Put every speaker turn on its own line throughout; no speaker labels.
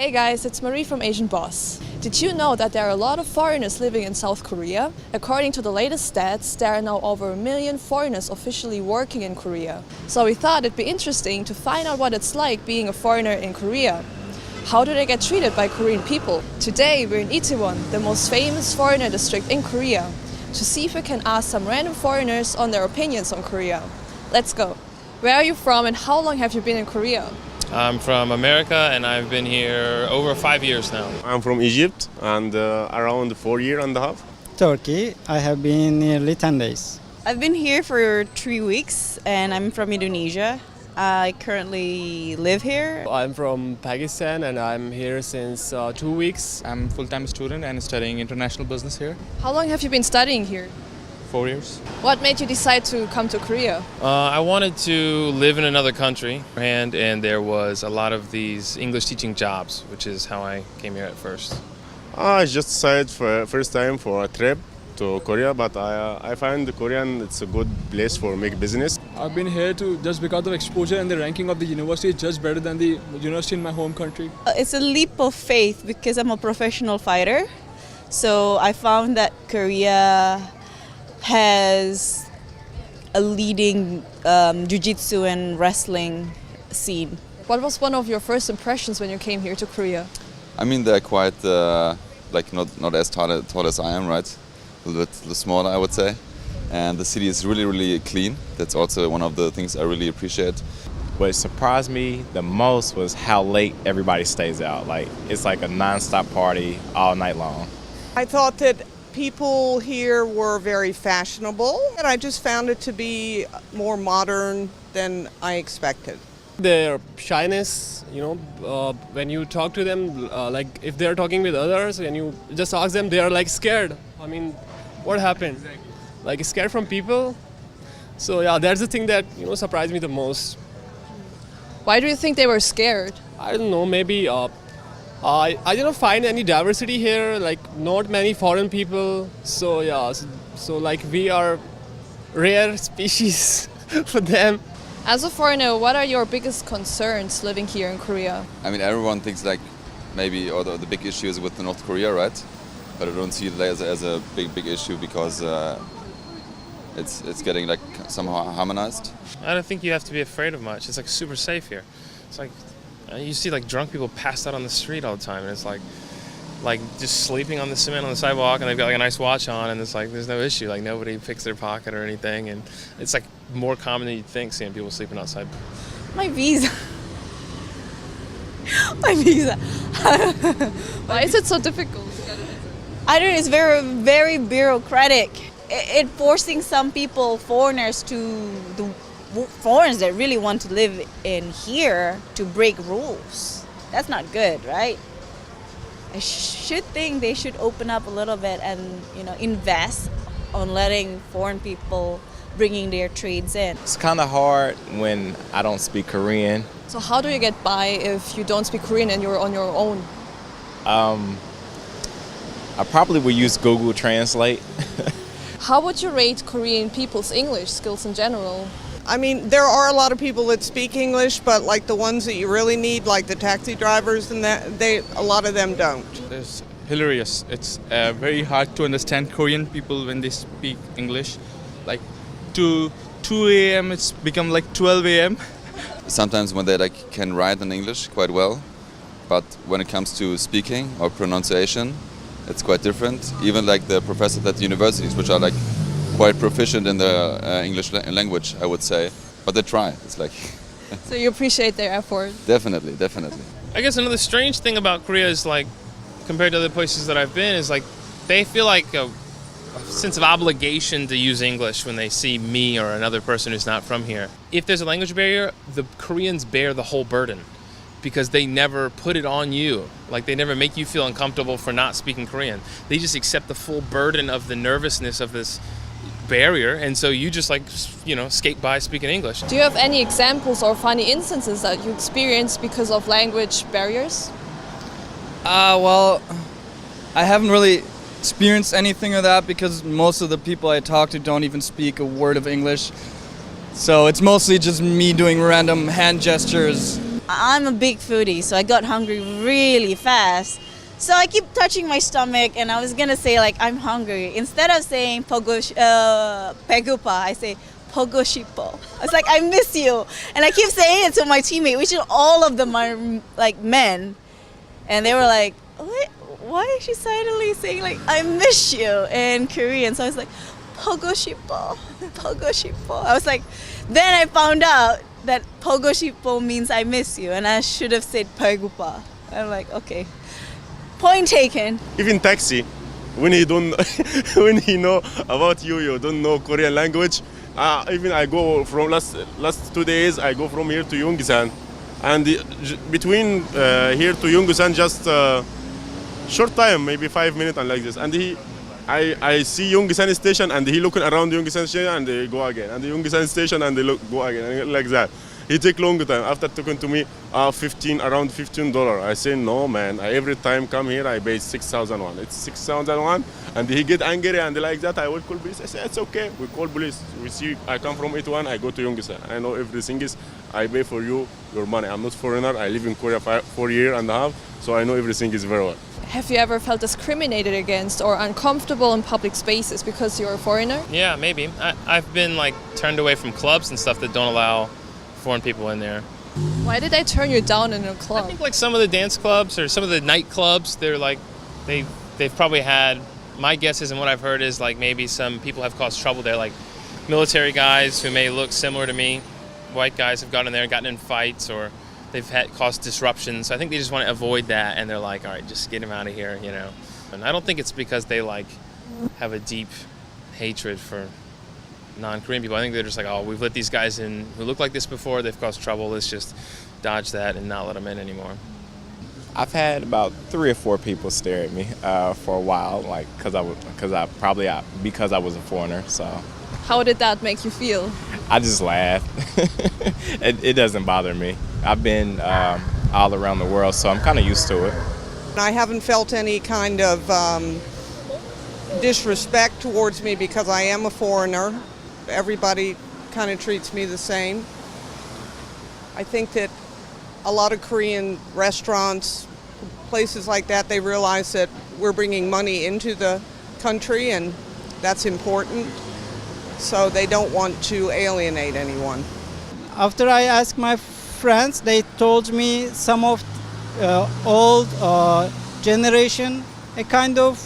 Hey guys, it's Marie from Asian Boss. Did you know that there are a lot of foreigners living in South Korea? According to the latest stats, there are now over 1 million foreigners officially working in Korea. So we thought it'd be interesting to find out what it's like being a foreigner in Korea. How do they get treated by Korean people? Today we're in Itaewon, the most famous foreigner district in Korea, to see if we can ask some random foreigners on their opinions on Korea. Let's go. Where are you from and how long have you been in Korea?
I'm from America and I've been here over 5 years now.
I'm from Egypt and around 4 years and a half.
Turkey. I have been nearly 10 days.
I've been here for 3 weeks and I'm from Indonesia. I currently live here.
I'm from Pakistan and I'm here since 2 weeks.
I'm a full-time student and studying international business here.
How long have you been studying here?
4 years.
What made you decide to come to Korea?
I wanted to live in another country and there was a lot of these English teaching jobs, which is how I came here at first.
I just decided for first time for a trip to Korea, but I find the Korean it's a good place for make business.
I've been here just because of exposure and the ranking of the university is just better than the university in my home country.
It's a leap of faith because I'm a professional fighter. So I found that Korea has a leading jiu-jitsu and wrestling scene.
What was one of your first impressions when you came here to Korea?
I mean, they're quite not as tall as I am, right? A little bit smaller, I would say. And the city is really clean. That's also one of the things I really appreciate.
What surprised me the most was how late everybody stays out. It's like a non-stop party all night long.
I thought that people here were very fashionable, and I just found it to be more modern than I expected.
Their shyness, when you talk to them, if they're talking with others and you just ask them, they are scared. I mean, what happened? Scared from people. So yeah, that's the thing that surprised me the most.
Why do you think they were scared?
I don't know, maybe I didn't find any diversity here, not many foreign people. So yeah, so we are rare species for them.
As a foreigner, what are your biggest concerns living here in Korea?
I mean, everyone thinks maybe the big issue is with North Korea, right? But I don't see it as a big issue because it's getting somehow harmonized.
I don't think you have to be afraid of much. It's super safe here. It's you see drunk people passed out on the street all the time, and it's like just sleeping on the cement on the sidewalk, and they've got a nice watch on, and it's there's no issue. Nobody picks their pocket or anything, and it's more common than you'd think seeing people sleeping outside.
My visa. My visa.
Why is it so difficult?
I don't know, it's very bureaucratic. It forcing some people, foreigners that really want to live in here to break rules. That's not good, right? I should think they should open up a little bit and invest on letting foreign people bringing their trades in.
It's kind of hard when I don't speak Korean.
So how do you get by if you don't speak Korean and you're on your own?
I probably would use Google Translate.
How would you rate Korean people's English skills in general?
I mean, there are a lot of people that speak English, but the ones that you really need, like the taxi drivers and a lot of them don't.
It's hilarious. It's very hard to understand Korean people when they speak English. To 2 a.m. it's become 12 a.m.
Sometimes when they can write in English quite well, but when it comes to speaking or pronunciation, it's quite different. Even the professors at the universities, which are quite proficient in the English language, I would say, but they try. It's
So you appreciate their effort?
Definitely.
I guess another strange thing about Korea is compared to other places that I've been is they feel a sense of obligation to use English when they see me or another person who's not from here. If there's a language barrier, the Koreans bear the whole burden because they never put it on you. They never make you feel uncomfortable for not speaking Korean. They just accept the full burden of the nervousness of this barrier, and so you just skate by speaking English.
Do you have any examples or funny instances that you experienced because of language barriers?
Well, I haven't really experienced anything of that because most of the people I talk to don't even speak a word of English. So it's mostly just me doing random hand gestures.
I'm a big foodie, so I got hungry really fast. So I keep touching my stomach, and I was gonna say like I'm hungry. Instead of saying pegupa, I say pogoshipo. I was like, I miss you, and I keep saying it to my teammate, which is all of them are like men, and they were like, what? Why is she suddenly saying like I miss you in Korean? So I was like, pogoshipo, pogoshipo. I was like, then I found out that pogoshipo means I miss you, and I should have said pegupa. I'm like, okay. Point taken.
Even taxi, when he don't, when he know about you, you don't know Korean language. Even I go from last 2 days, I go from here to Yongsan, and between here to Yongsan just short time, maybe 5 minutes and like this. And I see Yongsan station, and he looking around Yongsan station, and they go again, and the Yongsan station, and they go again, and like that. He take long time. After talking to me, around $15. I say no, man. I every time come here, I pay 6,000 won. It's 6,000 won, and he get angry and like that. I will call police. I say it's okay. We call police. We see. I come from 81. I go to Yongsan. I know everything is. I pay for you your money. I'm not foreigner. I live in Korea 4 years and a half, so I know everything is very well.
Have you ever felt discriminated against or uncomfortable in public spaces because you're a foreigner?
Yeah, maybe. I've been like turned away from clubs and stuff that don't allow foreign people in there.
Why did they turn you down in a club?
I think like some of the dance clubs or some of the night clubs, they're like they've probably had, my guess is, and what I've heard is like maybe some people have caused trouble there, like military guys who may look similar to me, white guys have gone in there and gotten in fights, or they've caused disruptions. So I think they just want to avoid that, and they're like, all right, just get him out of here, you know. And I don't think it's because they like have a deep hatred for non-Korean people. I think they're just like, oh, we've let these guys in who look like this before, they've caused trouble, let's just dodge that and not let them in anymore.
I've had about 3 or 4 people stare at me for a while, like because I was a foreigner. So
How did that make you feel?
I just laugh. It doesn't bother me. I've been all around the world, so I'm kind of used to it.
I haven't felt any kind of disrespect towards me because I am a foreigner. Everybody kind of treats me the same. I think that a lot of Korean restaurants, places like that, they realize that we're bringing money into the country, and that's important. So they don't want to alienate anyone.
After I asked my friends, they told me some of old generation a kind of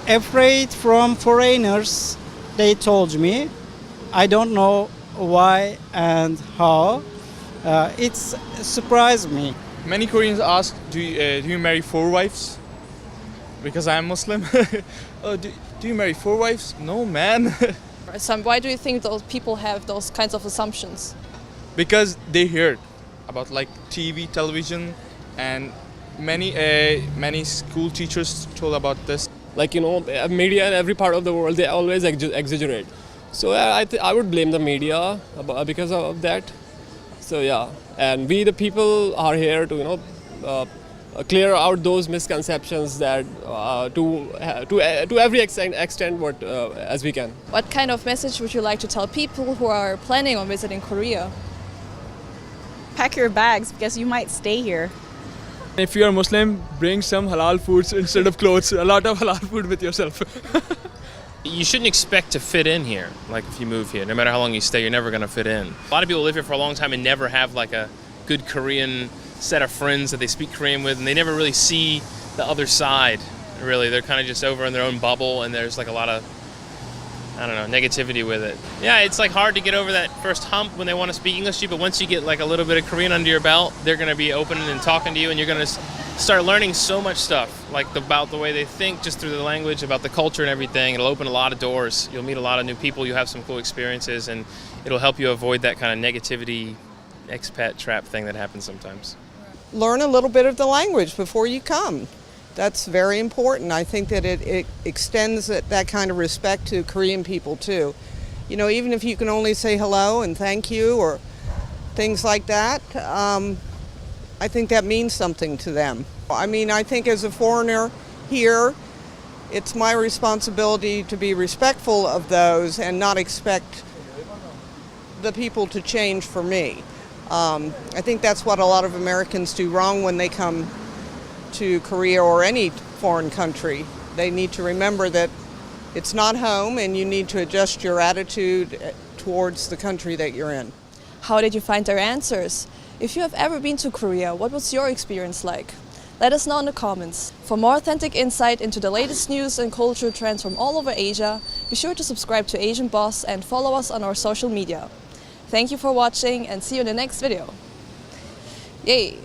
afraid from foreigners, they told me. I don't know why and how. It's surprised me.
Many Koreans ask, do you marry 4 wives? Because I'm Muslim. Oh, do you marry 4 wives? No, man.
Why do you think those people have those kinds of assumptions?
Because they heard about like TV, television, and many school teachers told about this.
Like, you know, media in every part of the world, they always exaggerate. So I would blame the media because of that. So yeah, and we the people are here to, you know, clear out those misconceptions that to every extent what as we can.
What kind of message would you like to tell people who are planning on visiting Korea?
Pack your bags because you might stay here.
If you are Muslim, bring some halal foods instead of clothes. A lot of halal food with yourself.
You shouldn't expect to fit in here. Like if you move here, no matter how long you stay, you're never going to fit in. A lot of people live here for a long time and never have like a good Korean set of friends that they speak Korean with, and they never really see the other side, really. They're kind of just over in their own bubble, and there's like a lot of, I don't know, negativity with it. Yeah, it's like hard to get over that first hump when they want to speak English to you, but once you get like a little bit of Korean under your belt, they're going to be open and talking to you, and you're going to start learning so much stuff, like about the way they think, just through the language, about the culture and everything. It'll open a lot of doors. You'll meet a lot of new people, you'll have some cool experiences, and it'll help you avoid that kind of negativity expat trap thing that happens sometimes.
Learn a little bit of the language before you come. That's very important. I think that it extends that kind of respect to Korean people too. You know, even if you can only say hello and thank you or things like that, I think that means something to them. I mean, I think as a foreigner here, it's my responsibility to be respectful of those and not expect the people to change for me. I think that's what a lot of Americans do wrong when they come to Korea or any foreign country. They need to remember that it's not home and you need to adjust your attitude towards the country that you're in.
How did you find their answers? If you have ever been to Korea, what was your experience like? Let us know in the comments. For more authentic insight into the latest news and cultural trends from all over Asia, be sure to subscribe to Asian Boss and follow us on our social media. Thank you for watching and see you in the next video. Yay!